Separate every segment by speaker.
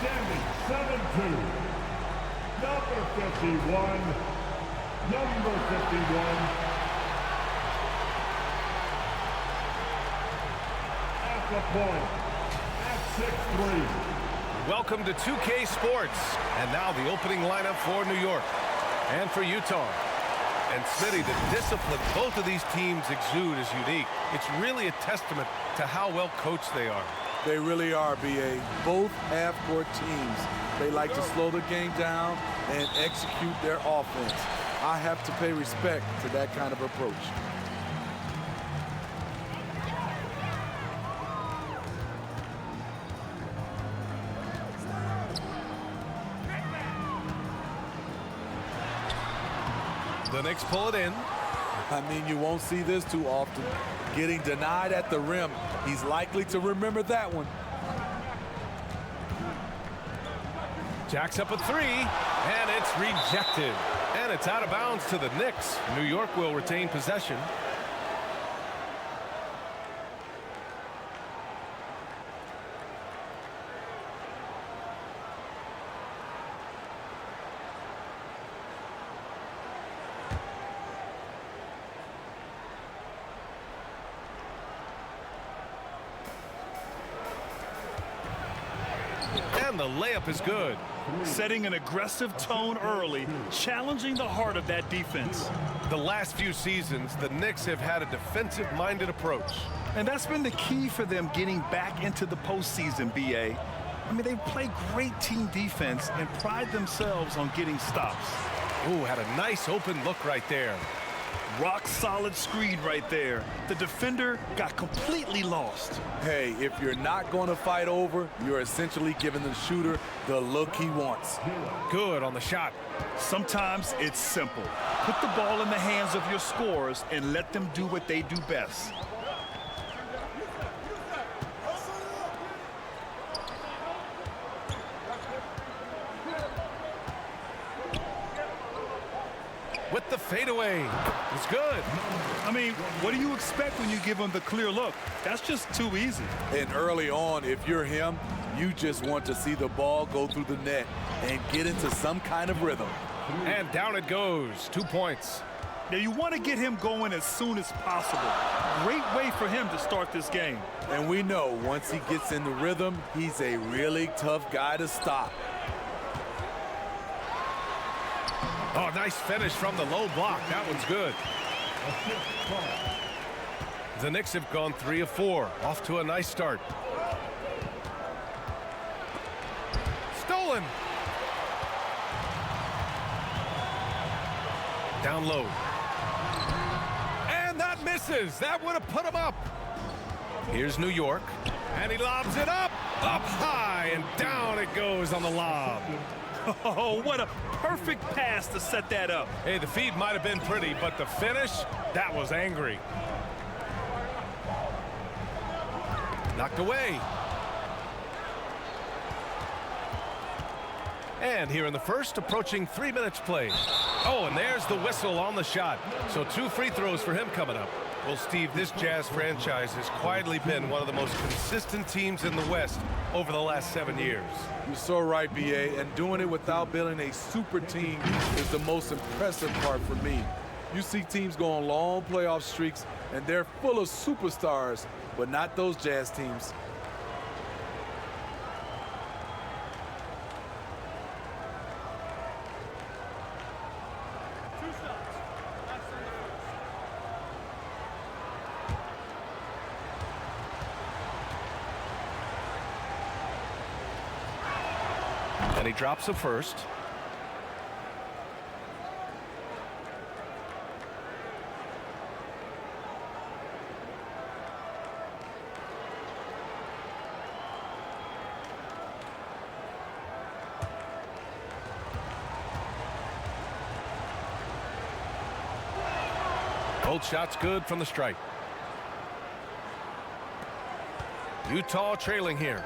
Speaker 1: Standing 7-2, number 51, number 51. At the point, at 6-3.
Speaker 2: Welcome to 2K Sports. And now the opening lineup for New York and for Utah. And Smitty, the discipline both of these teams exude is unique. It's really a testament to how well coached they are.
Speaker 3: They really are, B.A. Both half-court teams, they like to slow the game down and execute their offense. I have to pay respect to that kind of approach.
Speaker 2: The Knicks pull it in.
Speaker 3: I mean, you won't see this too often. Getting denied at the rim, he's likely to remember that one.
Speaker 2: Jacks up a three, and it's rejected. And it's out of bounds to the Knicks. New York will retain possession. And the layup is good.
Speaker 4: Setting an aggressive tone early, challenging the heart of that defense.
Speaker 2: The last few seasons, the Knicks have had a defensive-minded approach.
Speaker 4: And that's been the key for them getting back into the postseason, B.A. I mean, they play great team defense and pride themselves on getting stops.
Speaker 2: Ooh, had a nice open look right there.
Speaker 4: Rock-solid screen right there. The defender got completely lost.
Speaker 3: Hey, if you're not going to fight over, you're essentially giving the shooter the look he wants.
Speaker 2: Good on the shot.
Speaker 4: Sometimes it's simple. Put the ball in the hands of your scorers and let them do what they do best.
Speaker 2: With the fadeaway. It's good.
Speaker 4: I mean, what do you expect when you give them the clear look? That's just too easy.
Speaker 3: And early on, if you're him, you just want to see the ball go through the net and get into some kind of rhythm.
Speaker 2: And down it goes. 2 points.
Speaker 4: Now, you want to get him going as soon as possible. Great way for him to start this game.
Speaker 3: And we know once he gets in the rhythm, he's a really tough guy to stop.
Speaker 2: Oh, nice finish from the low block. That one's good. The Knicks have gone 3 of 4. Off to a nice start. Stolen. Down low. And that misses. That would have put him up. Here's New York. And he lobs it up. Up high. And down it goes on the lob.
Speaker 4: Oh, what a perfect pass to set that up.
Speaker 2: Hey, the feed might have been pretty, but the finish, that was angry. Knocked away. And here in the first, approaching 3 minutes played. Oh, and there's the whistle on the shot. So 2 free throws for him coming up. Well, Steve, this Jazz franchise has quietly been one of the most consistent teams in the West over the last 7 years.
Speaker 3: You're so right, B.A., and doing it without building a super team is the most impressive part for me. You see teams go on long playoff streaks, and they're full of superstars, but not those Jazz teams.
Speaker 2: And he drops the first. Both shots good from the stripe. Utah trailing here.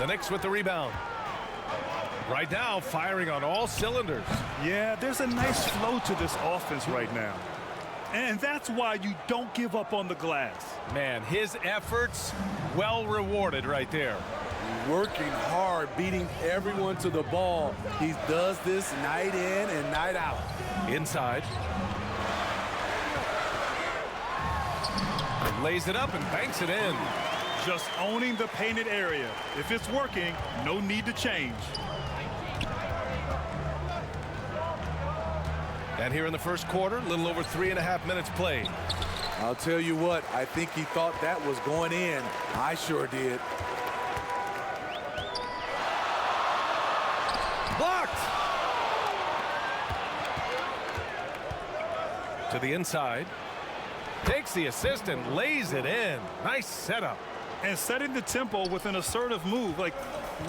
Speaker 2: The Knicks with the rebound. Right now, firing on all cylinders.
Speaker 4: Yeah, there's a nice flow to this offense right now. And that's why you don't give up on the glass.
Speaker 2: Man, his efforts well rewarded right there.
Speaker 3: Working hard, beating everyone to the ball. He does this night in and night out.
Speaker 2: Inside. Lays it up and banks it in.
Speaker 4: Just owning the painted area. If it's working, no need to change.
Speaker 2: And here in the first quarter, a little over 3.5 minutes played.
Speaker 3: I'll tell you what, I think he thought that was going in. I sure did.
Speaker 2: Blocked! To the inside. Takes the assist and lays it in. Nice setup.
Speaker 4: And setting the tempo with an assertive move. Like,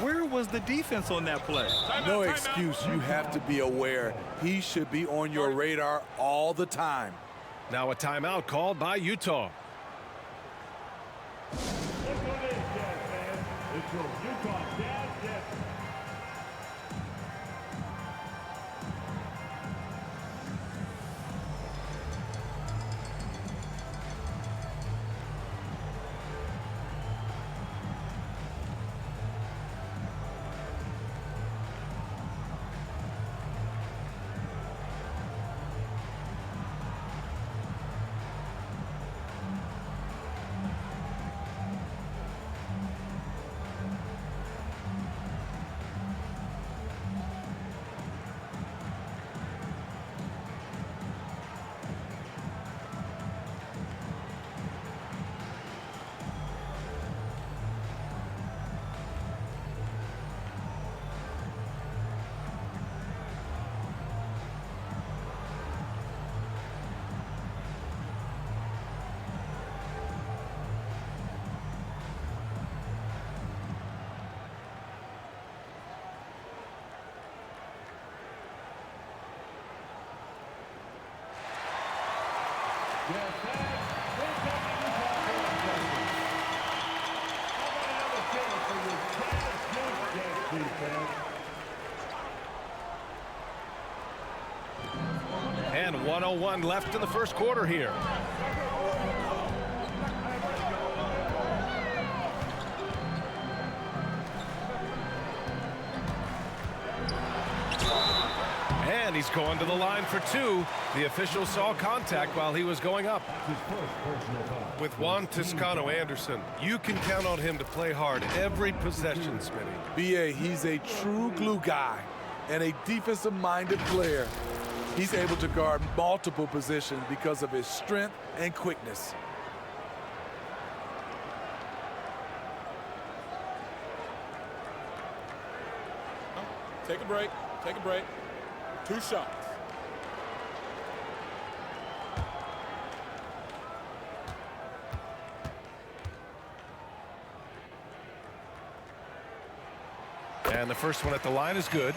Speaker 4: where was the defense on that play?
Speaker 3: No excuse. You have to be aware. He should be on your radar all the time.
Speaker 2: Now a timeout called by Utah.
Speaker 1: Look what it is, Jazz fans. It's your Utah Jazz Jets.
Speaker 2: And 1:01 left in the first quarter here. And he's going to the line for two. The official saw contact while he was going up. With Juan Toscano Anderson, you can count on him to play hard every possession, Smitty.
Speaker 3: B.A., he's a true glue guy and a defensive-minded player. He's able to guard multiple positions because of his strength and quickness.
Speaker 5: Take a break. Take a break. 2 shots.
Speaker 2: And the first one at the line is good.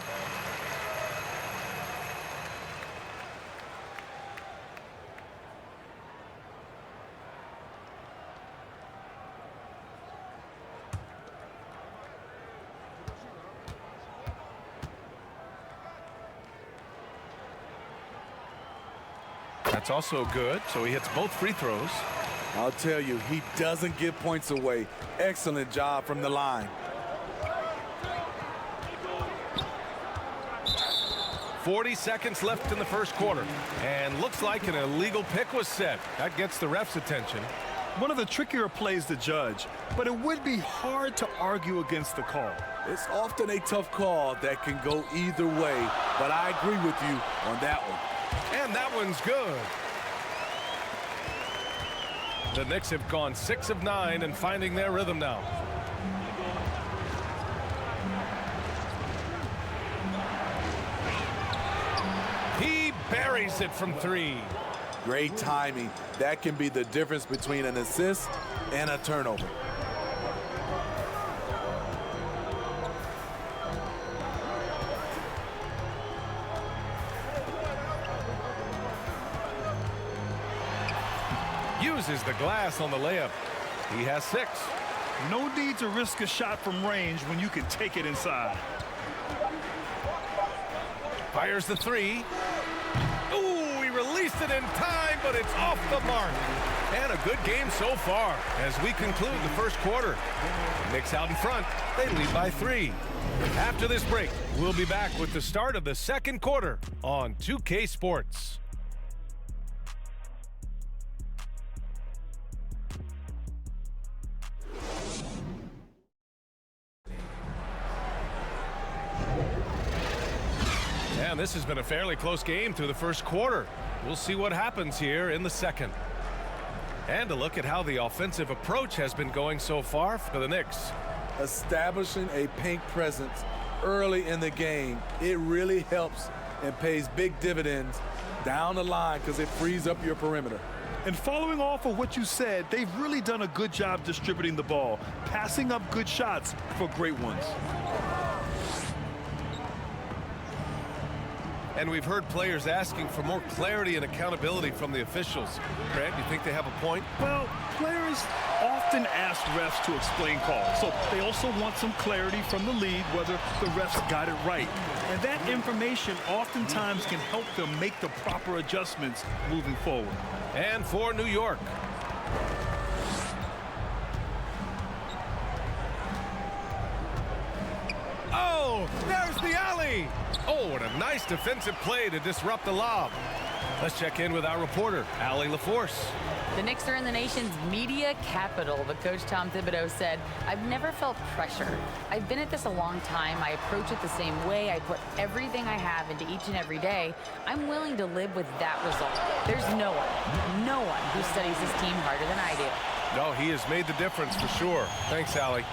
Speaker 2: That's also good, so he hits both free throws.
Speaker 3: I'll tell you, he doesn't give points away. Excellent job from the line.
Speaker 2: 40 seconds left in the first quarter. And looks like an illegal pick was set. That gets the ref's attention.
Speaker 4: One of the trickier plays to judge, but it would be hard to argue against the call.
Speaker 3: It's often a tough call that can go either way, but I agree with you on that one.
Speaker 2: And that one's good. The Knicks have gone 6 of 9 and finding their rhythm now. He buries it from 3.
Speaker 3: Great timing. That can be the difference between an assist and a turnover.
Speaker 2: Uses the glass on the layup. He has 6.
Speaker 4: No need to risk a shot from range when you can take it inside.
Speaker 2: Fires the three. Ooh, he released it in time, but it's off the mark. And a good game so far as we conclude the first quarter. Knicks out in front. They lead by 3. After this break, we'll be back with the start of the second quarter on 2K Sports. And this has been a fairly close game through the first quarter. We'll see what happens here in the second. And a look at how the offensive approach has been going so far for the Knicks.
Speaker 3: Establishing a paint presence early in the game, it really helps and pays big dividends down the line because it frees up your perimeter.
Speaker 4: And following off of what you said, they've really done a good job distributing the ball, passing up good shots for great ones.
Speaker 2: And we've heard players asking for more clarity and accountability from the officials. Grant, you think they have a point?
Speaker 4: Well, players often ask refs to explain calls, so they also want some clarity from the league whether the refs got it right. And that information oftentimes can help them make the proper adjustments moving forward.
Speaker 2: And for New York. Oh, there's the alley. Oh, and a nice defensive play to disrupt the lob. Let's check in with our reporter, Allie LaForce.
Speaker 6: The Knicks are in the nation's media capital, but Coach Tom Thibodeau said, "I've never felt pressure. I've been at this a long time. I approach it the same way. I put everything I have into each and every day. I'm willing to live with that result. There's no one who studies this team harder than I do."
Speaker 2: No, he has made the difference for sure. Thanks, Allie.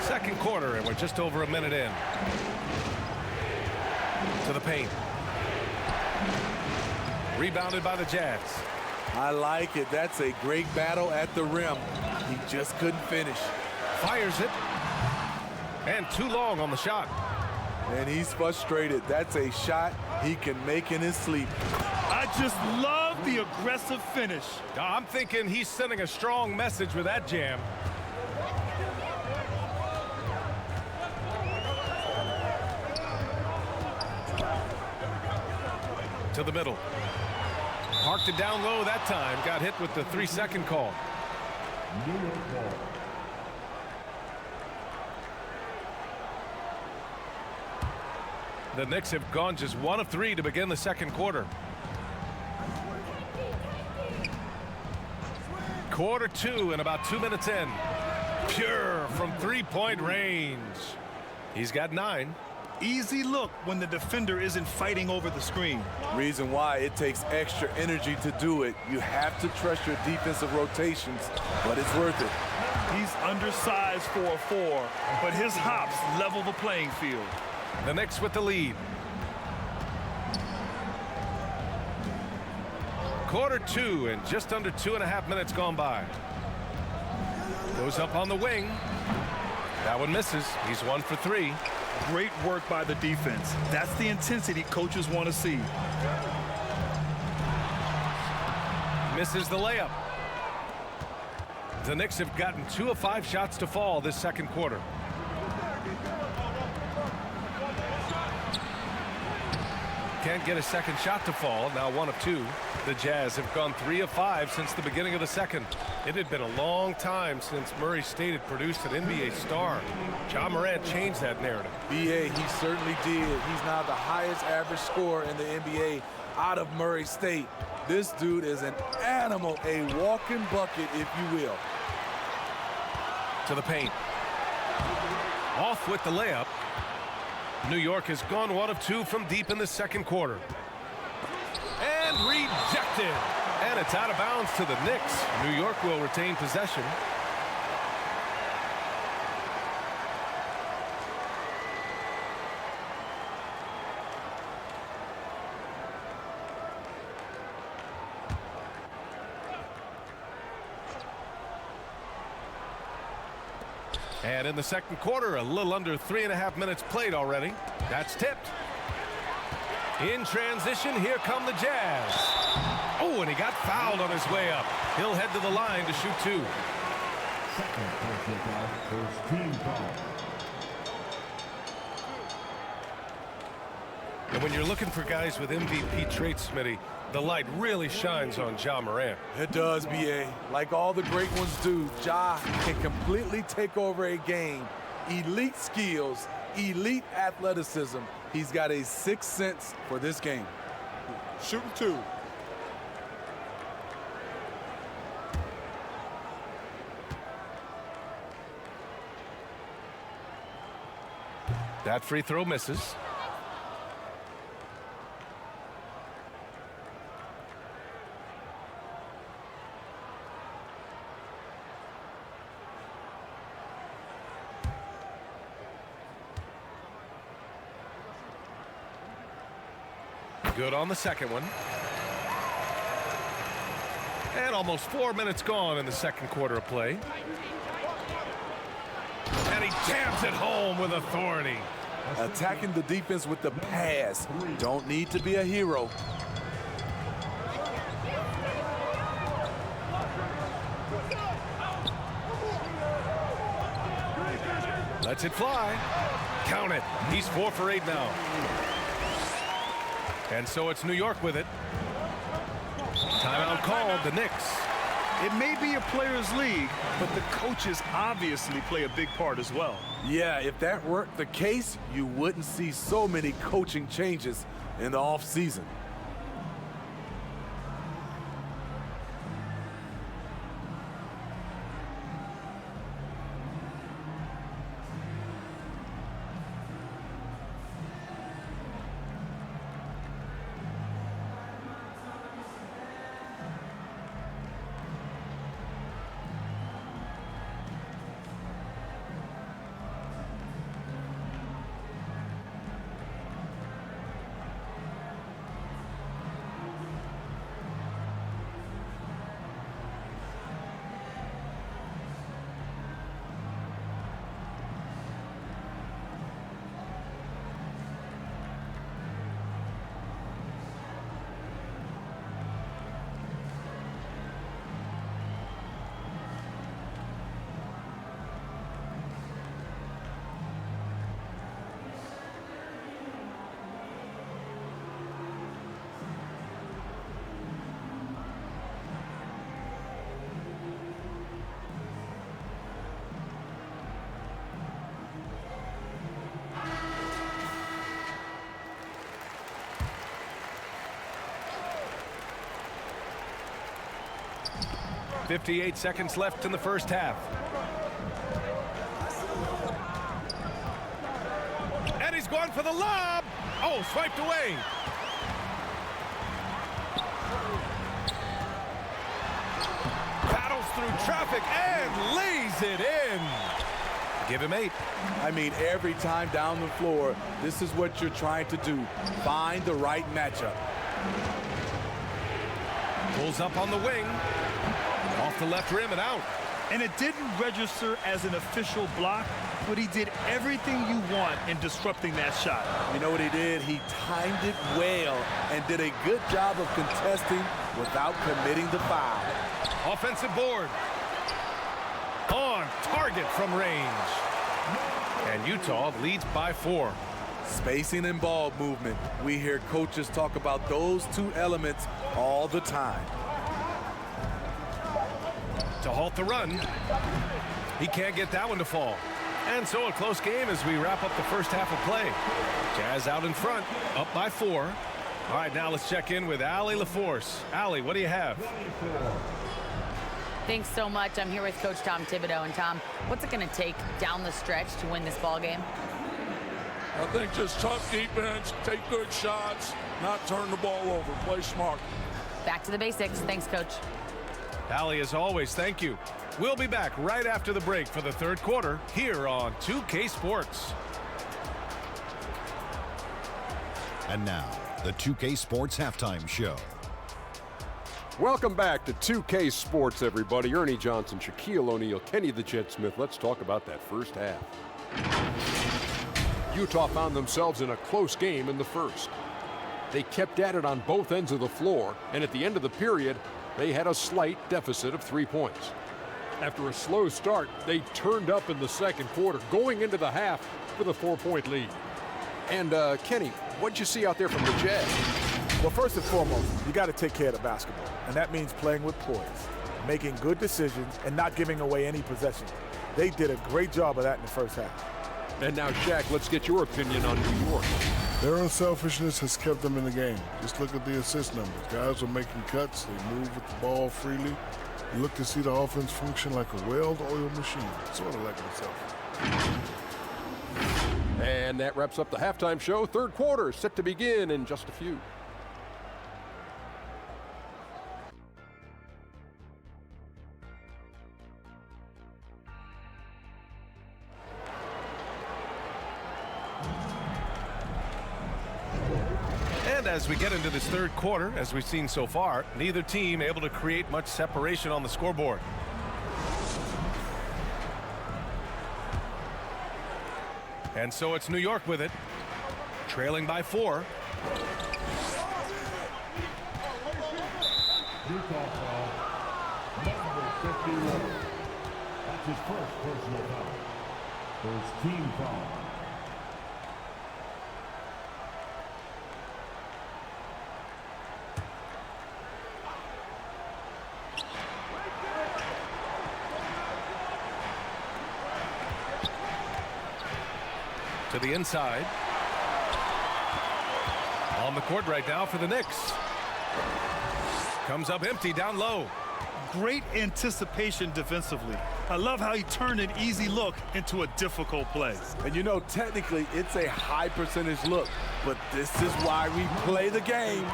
Speaker 2: Second quarter, and we're just over a minute in. To the paint. Rebounded by the Jazz.
Speaker 3: I like it. That's a great battle at the rim. He just couldn't finish.
Speaker 2: Fires it. And too long on the shot.
Speaker 3: And he's frustrated. That's a shot he can make in his sleep.
Speaker 4: I just love the aggressive finish.
Speaker 2: I'm thinking he's sending a strong message with that jam. To the middle. Parked it down low that time. Got hit with the 3-second call. The Knicks have gone just 1 of 3 to begin the second quarter. Quarter 2 and about 2 minutes in. Pure from 3-point range. He's got 9.
Speaker 4: Easy look when the defender isn't fighting over the screen.
Speaker 3: Reason why it takes extra energy to do it. You have to trust your defensive rotations, but it's worth it.
Speaker 4: He's undersized for a 4, but his hops level the playing field.
Speaker 2: The Knicks with the lead. Quarter 2 and just under 2.5 minutes gone by. Goes up on the wing. That one misses. He's 1 for 3.
Speaker 4: Great work by the defense. That's the intensity coaches want to see.
Speaker 2: Misses the layup. The Knicks have gotten 2 of 5 shots to fall this second quarter. Can't get a second shot to fall. Now 1 of 2. The Jazz have gone 3 of 5 since the beginning of the second. It had been a long time since Murray State had produced an NBA star. Ja Morant changed that narrative.
Speaker 3: BA, he certainly did. He's now the highest average scorer in the NBA out of Murray State. This dude is an animal, a walking bucket, if you will.
Speaker 2: To the paint. Off with the layup. New York has gone 1 of 2 from deep in the second quarter. And rejected. And it's out of bounds to the Knicks. New York will retain possession. And in the second quarter, a little under 3.5 minutes played already. That's tipped. In transition, here come the Jazz. Oh, and he got fouled on his way up. He'll head to the line to shoot 2.
Speaker 1: Second personal foul, first team foul.
Speaker 2: And when you're looking for guys with MVP traits, Smitty, the light really shines on Ja Morant.
Speaker 3: It does, BA. Like all the great ones do, Ja can completely take over a game. Elite skills, elite athleticism. He's got a sixth sense for this game.
Speaker 5: Shooting 2.
Speaker 2: That free throw misses. Good on the second one. And almost 4 minutes gone in the second quarter of play. And he jams it home with authority.
Speaker 3: Attacking the defense with the pass. Don't need to be a hero.
Speaker 2: Lets it fly. Count it. He's 4 for 8 now. And so it's New York with it. Timeout called, the Knicks.
Speaker 4: It may be a players' league, but the coaches obviously play a big part as well.
Speaker 3: Yeah, if that weren't the case, you wouldn't see so many coaching changes in the offseason.
Speaker 2: .58 seconds left in the first half. And he's going for the lob. Oh, swiped away. Battles through traffic and lays it in. Give him 8.
Speaker 3: I mean, every time down the floor, this is what you're trying to do. Find the right matchup.
Speaker 2: Pulls up on the wing. Off the left rim and out.
Speaker 4: And it didn't register as an official block, but he did everything you want in disrupting that shot.
Speaker 3: You know what he did? He timed it well and did a good job of contesting without committing the foul.
Speaker 2: Offensive board. On target from range. And Utah leads by 4.
Speaker 3: Spacing and ball movement. We hear coaches talk about those two elements all the time.
Speaker 2: To halt the run. He can't get that one to fall. And so a close game as we wrap up the first half of play. Jazz out in front, up by 4. All right, now let's check in with Allie LaForce. Allie, what do you have?
Speaker 6: Thanks so much. I'm here with Coach Tom Thibodeau. And Tom, what's it going to take down the stretch to win this ball game?
Speaker 5: I think just tough defense, take good shots, not turn the ball over, play smart.
Speaker 6: Back to the basics. Thanks, Coach.
Speaker 2: Allie, as always, thank you. We'll be back right after the break for the third quarter here on 2K Sports.
Speaker 7: And now, the 2K Sports Halftime Show.
Speaker 8: Welcome back to 2K Sports, everybody. Ernie Johnson, Shaquille O'Neal, Kenny the Jet Smith. Let's talk about that first half. Utah found themselves in a close game in the first. They kept at it on both ends of the floor, and at the end of the period, They had a slight deficit of 3 points. After a slow start, they turned up in the second quarter, going into the half with a 4-point lead. And Kenny, what'd you see out there from the Jazz?
Speaker 9: Well, first and foremost, you got to take care of the basketball, and that means playing with poise, making good decisions, and not giving away any possessions. They did a great job of that in the first half.
Speaker 8: And now, Shaq, let's get your opinion on New York.
Speaker 10: Their unselfishness has kept them in the game. Just look at the assist numbers. Guys are making cuts. They move with the ball freely. You look to see the offense function like a well-oiled machine, sort of like itself.
Speaker 8: And that wraps up the halftime show. Third quarter set to begin in just a few.
Speaker 2: And as we get into this third quarter, as we've seen so far, neither team able to create much separation on the scoreboard. And so it's New York with it, trailing by 4.
Speaker 1: Utah foul. Number 51. That's his first personal foul. First team foul.
Speaker 2: To the inside. On the court right now for the Knicks. Comes up empty down low.
Speaker 4: Great anticipation defensively. I love how he turned an easy look into a difficult play.
Speaker 3: And you know, technically, it's a high percentage look, but this is why we play the game.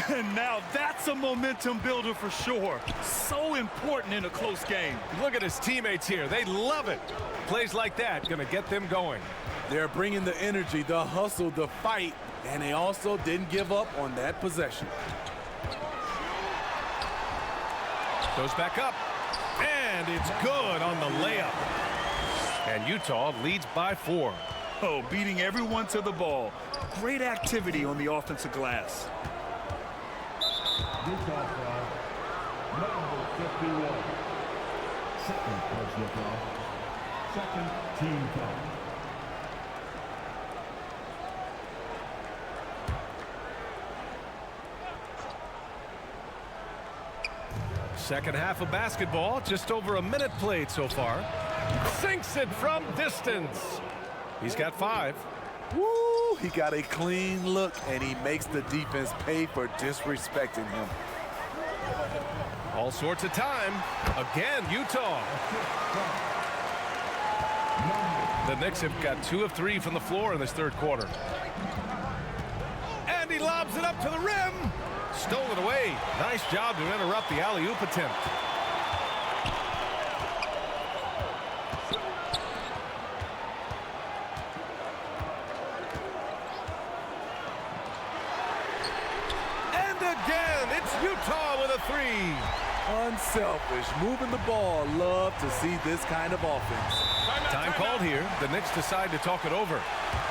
Speaker 4: And now that's a momentum builder for sure. So important in a close game.
Speaker 2: Look at his teammates here. They love it. Plays like that going to get them going.
Speaker 3: They're bringing the energy, the hustle, the fight, and they also didn't give up on that possession.
Speaker 2: Goes back up, and it's good on the layup. And Utah leads by 4.
Speaker 4: Oh, beating everyone to the ball. Great activity on the offensive glass.
Speaker 1: Utah foul. Number 51. Second personal foul. Second team foul.
Speaker 2: Second half of basketball, just over a minute played so far. Sinks it from distance. He's got 5.
Speaker 3: Woo! He got a clean look, and he makes the defense pay for disrespecting him.
Speaker 2: All sorts of time. Again, Utah. The Knicks have got 2 of 3 from the floor in this third quarter. And he lobs it up to the rim. Stole it away. Nice job to interrupt the alley-oop attempt. And again, it's Utah with a 3.
Speaker 3: Unselfish, moving the ball. Love to see this kind of offense.
Speaker 2: Time called here. The Knicks decide to talk it over.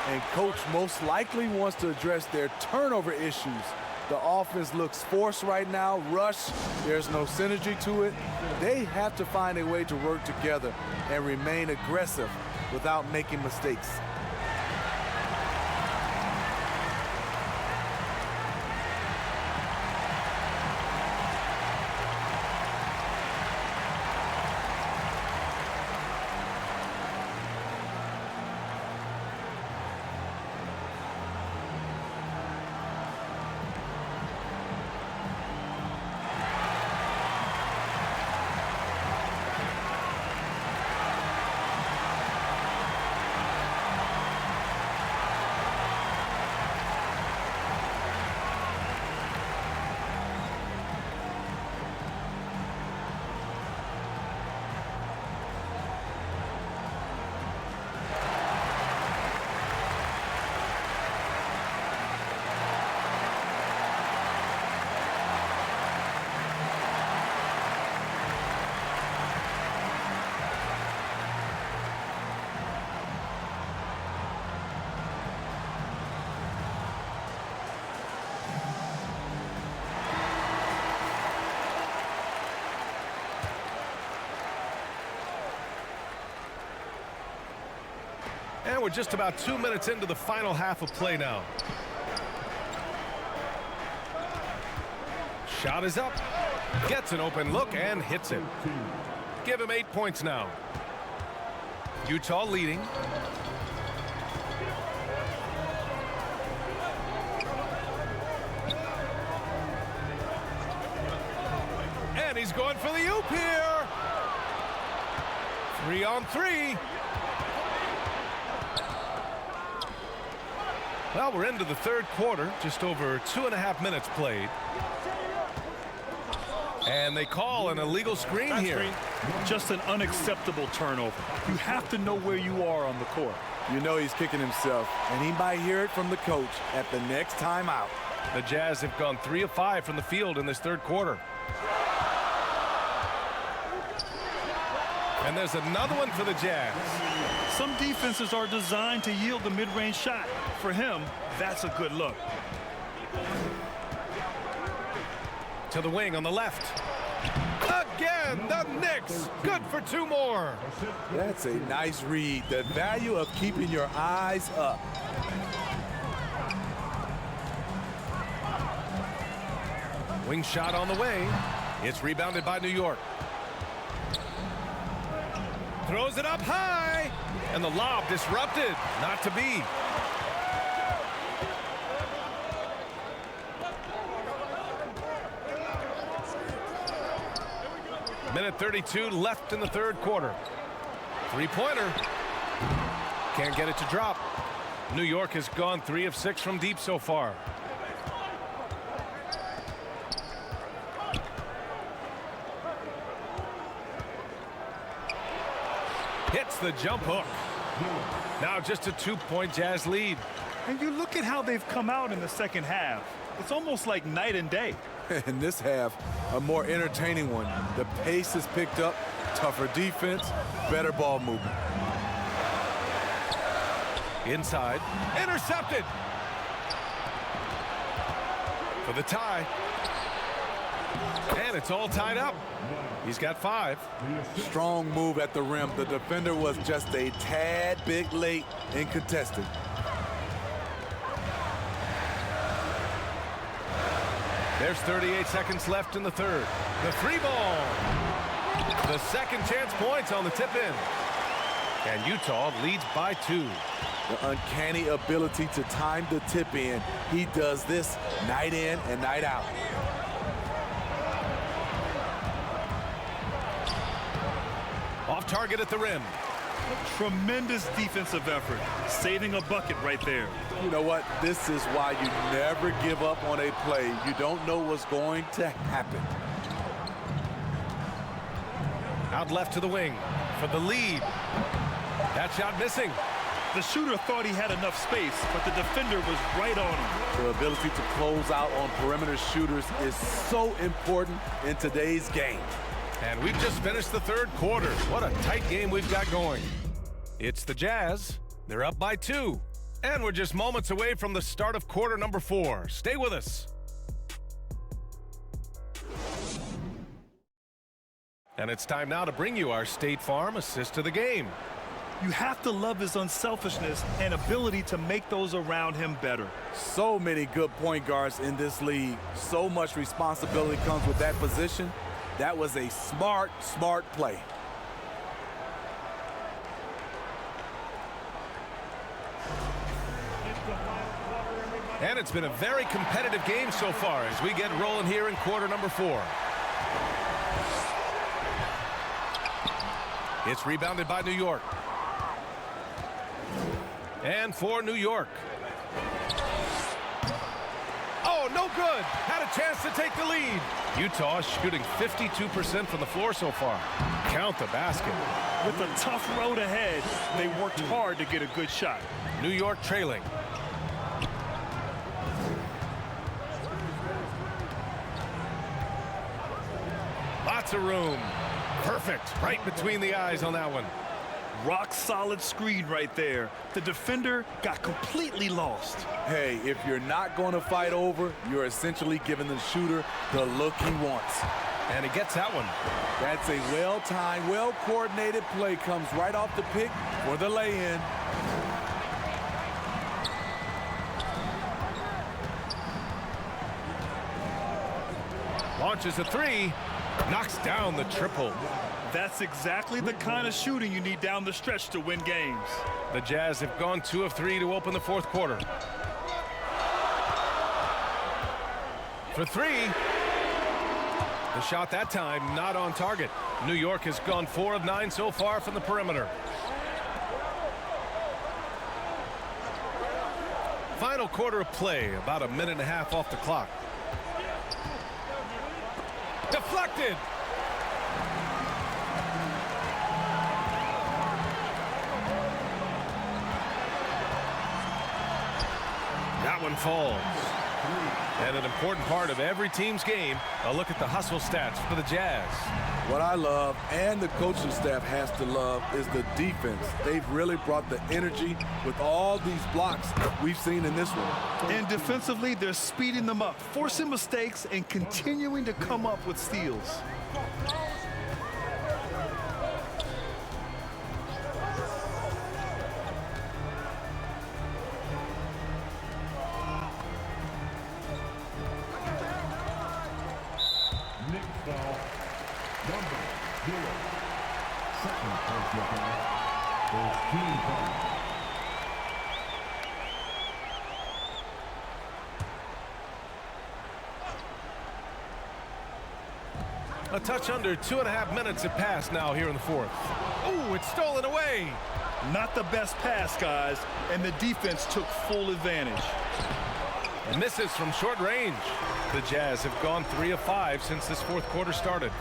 Speaker 3: And coach most likely wants to address their turnover issues. The offense looks forced right now, rush. There's no synergy to it. They have to find a way to work together and remain aggressive without making mistakes.
Speaker 2: we're just about 2 minutes into the final half of play now. Shot is up. Gets an open look and hits it. Give him 8 points now. Utah leading. And he's going for the oop here. 3 on 3. Well, we're into the third quarter, just over 2.5 minutes played. And they call an illegal screen here.
Speaker 4: Just an unacceptable turnover. You have to know where you are on the court.
Speaker 3: You know he's kicking himself, and he might hear it from the coach at the next timeout.
Speaker 2: The Jazz have gone 3 of 5 from the field in this third quarter. And there's another one for the Jazz.
Speaker 4: Some defenses are designed to yield the mid-range shot. For him, that's a good look.
Speaker 2: To the wing on the left. Again, the Knicks. Good for 2 more.
Speaker 3: That's a nice read. The value of keeping your eyes up.
Speaker 2: Wing shot on the way. It's rebounded by New York. Throws it up high. And the lob disrupted. Not to be. Minute 32 left in the third quarter. 3-pointer. Can't get it to drop. New York has gone 3 of 6 from deep so far. Hits the jump hook. Now just a 2-point Jazz lead.
Speaker 4: And you look at how they've come out in the second half. It's almost like night and day.
Speaker 3: In this half, a more entertaining one. The pace has picked up, tougher defense, better ball movement.
Speaker 2: Inside, intercepted. For the tie. And it's all tied up. He's got 5.
Speaker 3: Strong move at the rim. The defender was just a tad bit late in contesting.
Speaker 2: There's 38 seconds left in the third. The 3-ball. The second chance points on the tip-in. And Utah leads by 2.
Speaker 3: The uncanny ability to time the tip-in. He does this night in and night out.
Speaker 2: Off target at the rim.
Speaker 4: Tremendous defensive effort. Saving a bucket right there.
Speaker 3: You know what? This is why you never give up on a play. You don't know what's going to happen.
Speaker 2: Out left to the wing for the lead. That shot missing.
Speaker 4: The shooter thought he had enough space, but the defender was right on him.
Speaker 3: The ability to close out on perimeter shooters is so important in today's game.
Speaker 2: And we've just finished the third quarter. What a tight game we've got going. It's the Jazz. They're up by 2. And we're just moments away from the start of quarter number 4. Stay with us. And it's time now to bring you our State Farm assist to the game.
Speaker 4: You have to love his unselfishness and ability to make those around him better.
Speaker 3: So many good point guards in this league. So much responsibility comes with that position. That was a smart play.
Speaker 2: And it's been a very competitive game so far as we get rolling here in quarter number 4. It's rebounded by New York. And for New York. Oh, no good. Had a chance to take the lead. Utah shooting 52% from the floor so far. Count the basket.
Speaker 4: With a tough road ahead, they worked hard to get a good shot.
Speaker 2: New York trailing. Lots of room. Perfect. Right between the eyes on that one.
Speaker 4: Rock solid screen right there. The defender got completely lost.
Speaker 3: Hey, if you're not going to fight over, you're essentially giving the shooter the look he wants.
Speaker 2: And he gets that one.
Speaker 3: That's a well-timed, well-coordinated play. Comes right off the pick for the lay-in.
Speaker 2: Launches a three. Knocks down the triple.
Speaker 4: That's exactly the kind of shooting you need down the stretch to win games.
Speaker 2: The Jazz have gone 2 of 3 to open the fourth quarter. For three. The shot that time not on target. New York has gone 4 of 9 so far from the perimeter. Final quarter of play, about a minute and a half off the clock. Deflected. That one falls. And an important part of every team's game, a look at the hustle stats for the Jazz.
Speaker 3: What I love, and the coaching staff has to love, is the defense. They've really brought the energy with all these blocks we've seen in this one.
Speaker 4: And defensively, they're speeding them up, forcing mistakes, and continuing to come up with steals.
Speaker 2: A touch under 2.5 minutes have passed now here in the fourth. Oh, it's stolen away.
Speaker 4: Not the best pass, guys, and the defense took full advantage.
Speaker 2: Misses from short range. The Jazz have gone 3 of 5 since this fourth quarter started.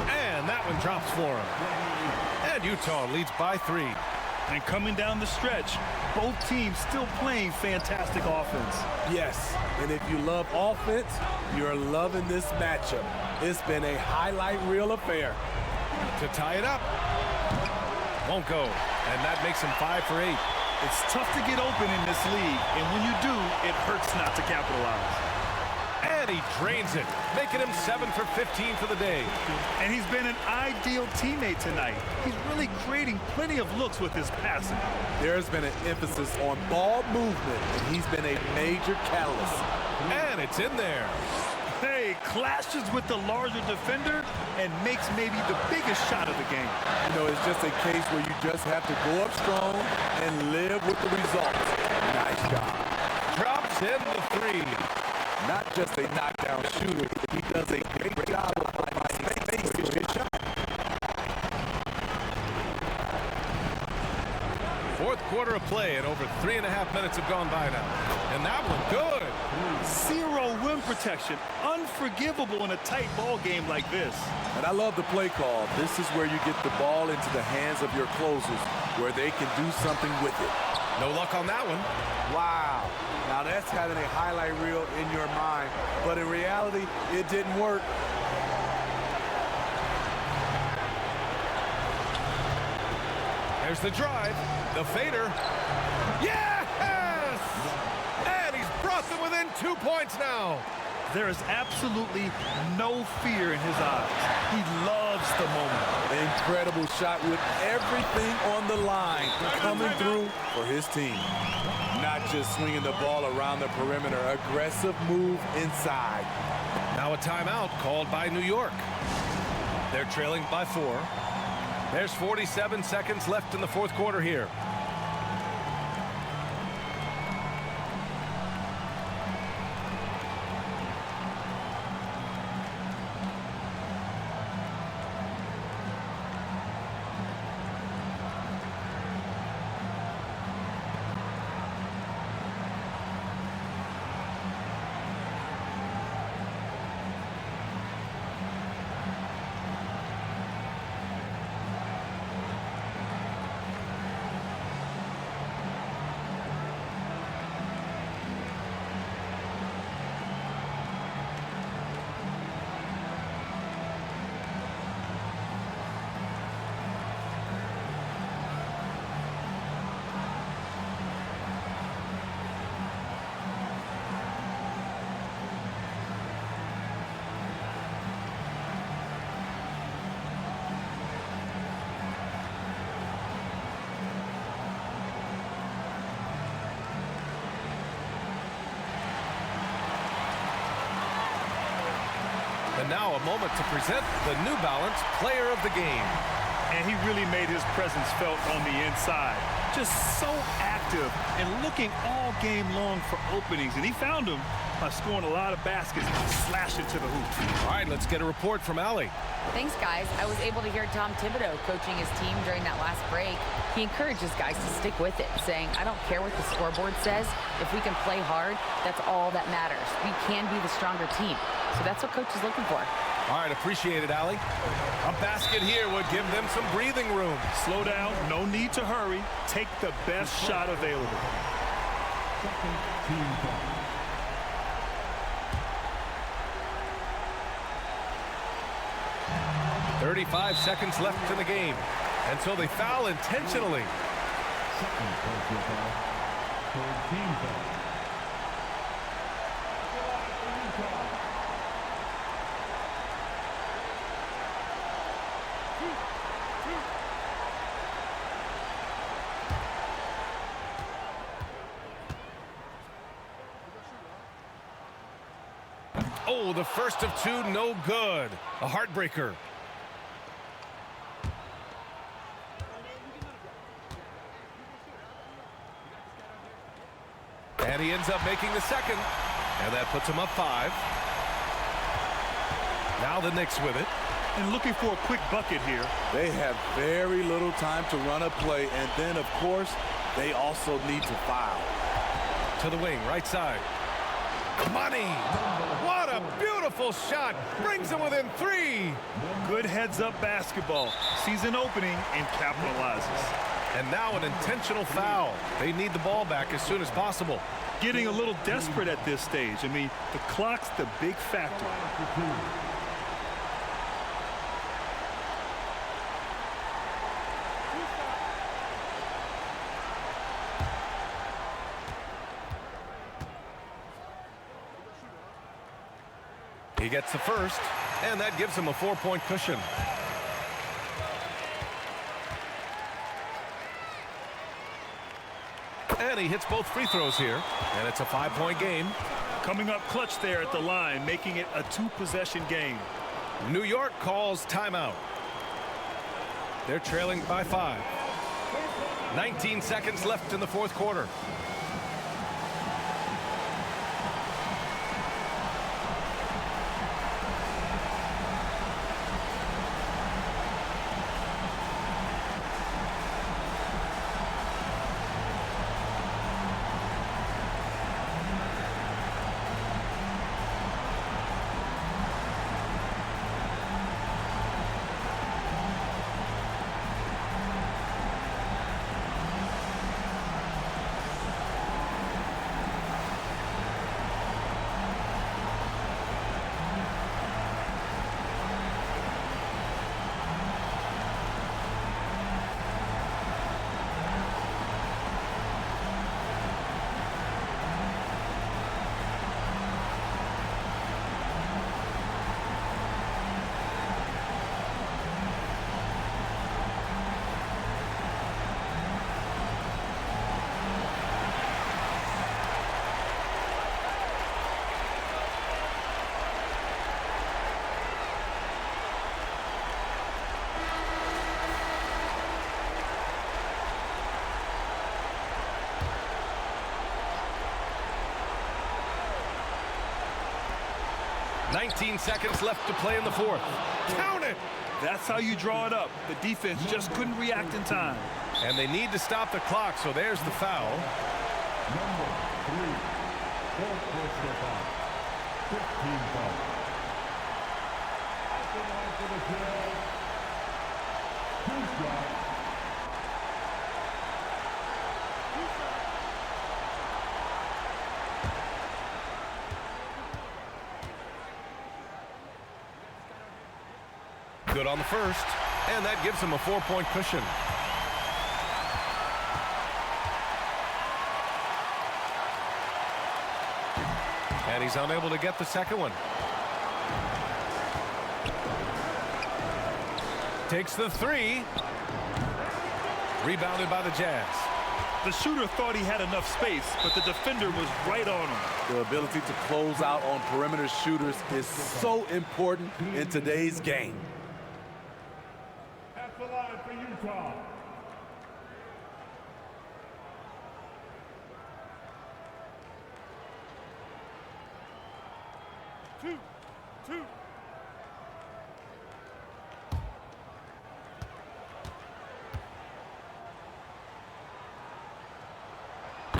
Speaker 2: And that one drops for him. And Utah leads by 3.
Speaker 4: And coming down the stretch, both teams still playing fantastic offense.
Speaker 3: Yes, and if you love offense, you're loving this matchup. It's been a highlight reel affair.
Speaker 2: To tie it up. Won't go. And that makes him 5 for 8.
Speaker 4: It's tough to get open in this league, and when you do, it hurts not to capitalize.
Speaker 2: And he drains it, making him 7 for 15 for the day.
Speaker 4: And he's been an ideal teammate tonight. He's really creating plenty of looks with his passing.
Speaker 3: There's been an emphasis on ball movement, and he's been a major catalyst.
Speaker 2: And it's in there.
Speaker 4: Hey, clashes with the larger defender and makes maybe the biggest shot of the game.
Speaker 3: You know, it's just a case where you just have to go up strong and live with the results. Nice job.
Speaker 2: Drops in the 3.
Speaker 3: Not just a knockdown shooter, he does a great job of finding space for his shot.
Speaker 2: Fourth quarter of play, and over 3.5 minutes have gone by now. And that one good.
Speaker 4: 0 rim protection. Unforgivable in a tight ball game like this.
Speaker 3: And I love the play call. This is where you get the ball into the hands of your closers, where they can do something with it.
Speaker 2: No luck on that one.
Speaker 3: Wow. Now that's having a highlight reel in your mind, but in reality, it didn't work.
Speaker 2: There's the drive, the fader. Yes! And he's brought them within 2 points now.
Speaker 4: There is absolutely no fear in his eyes. He loves the moment.
Speaker 3: Incredible shot with everything on the line coming through for his team. Not just swinging the ball around the perimeter, aggressive move inside.
Speaker 2: Now a timeout called by New York. They're trailing by 4. There's 47 seconds left in the fourth quarter here. And now a moment to present the New Balance Player of the Game.
Speaker 4: And he really made his presence felt on the inside. Just so active and looking all game long for openings. And he found them by scoring a lot of baskets and slashing to the hoop.
Speaker 2: All right, let's get a report from Allie.
Speaker 6: Thanks, guys. I was able to hear Tom Thibodeau coaching his team during that last break. He encourages guys to stick with it, saying, I don't care what the scoreboard says. If we can play hard, that's all that matters. We can be the stronger team. So that's what coach is looking for.
Speaker 2: All right, appreciate it, Allie. A basket here would give them some breathing room.
Speaker 4: Slow down, no need to hurry. Take the best shot available.
Speaker 1: Second team foul.
Speaker 2: .35 seconds left in the game. And so they foul intentionally.
Speaker 1: Second personal foul. Third team foul.
Speaker 2: Oh, the first of two, no good. A heartbreaker. And he ends up making the second. And that puts him up 5. Now the Knicks with it.
Speaker 4: And looking for a quick bucket here.
Speaker 3: They have very little time to run a play, and then, of course, they also need to foul.
Speaker 2: To the wing, right side. Money! What a beautiful shot! Brings him within 3.
Speaker 4: Good heads-up basketball. Sees an opening and capitalizes.
Speaker 2: And now an intentional foul. They need the ball back as soon as possible.
Speaker 4: Getting a little desperate at this stage. I mean, the clock's the big factor.
Speaker 2: He gets the first, and that gives him a 4-point cushion. And he hits both free throws here, and it's a 5-point game.
Speaker 4: Coming up clutch there at the line, making it a 2-possession game.
Speaker 2: New York calls timeout. They're trailing by 5. 19 seconds left in the fourth quarter. .19 seconds left to play in the fourth. Count it!
Speaker 4: That's how you draw it up. The defense just couldn't react in time.
Speaker 2: And they need to stop the clock, so there's the foul.
Speaker 1: Number 3. Fourth personal foul. 15 foul. At the line for the Jazz. 2 shots.
Speaker 2: Good on the first, and that gives him a 4-point cushion. And he's unable to get the second one. Takes the 3. Rebounded by the Jazz.
Speaker 4: The shooter thought he had enough space, but the defender was right on him.
Speaker 3: The ability to close out on perimeter shooters is so important in today's game.
Speaker 1: At the line for Utah.
Speaker 4: Two.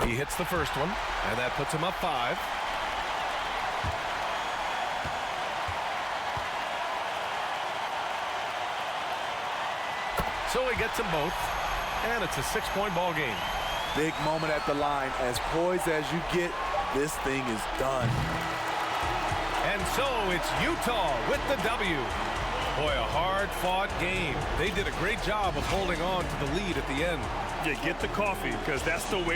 Speaker 2: He hits the first one, and that puts him up 5. So he gets them both, and it's a 6-point ball game.
Speaker 3: Big moment at the line. As poised as you get, this thing is done.
Speaker 2: And so it's Utah with the W. Boy, a hard-fought game. They did a great job of holding on to the lead at the end.
Speaker 4: You get the coffee, because that's the way to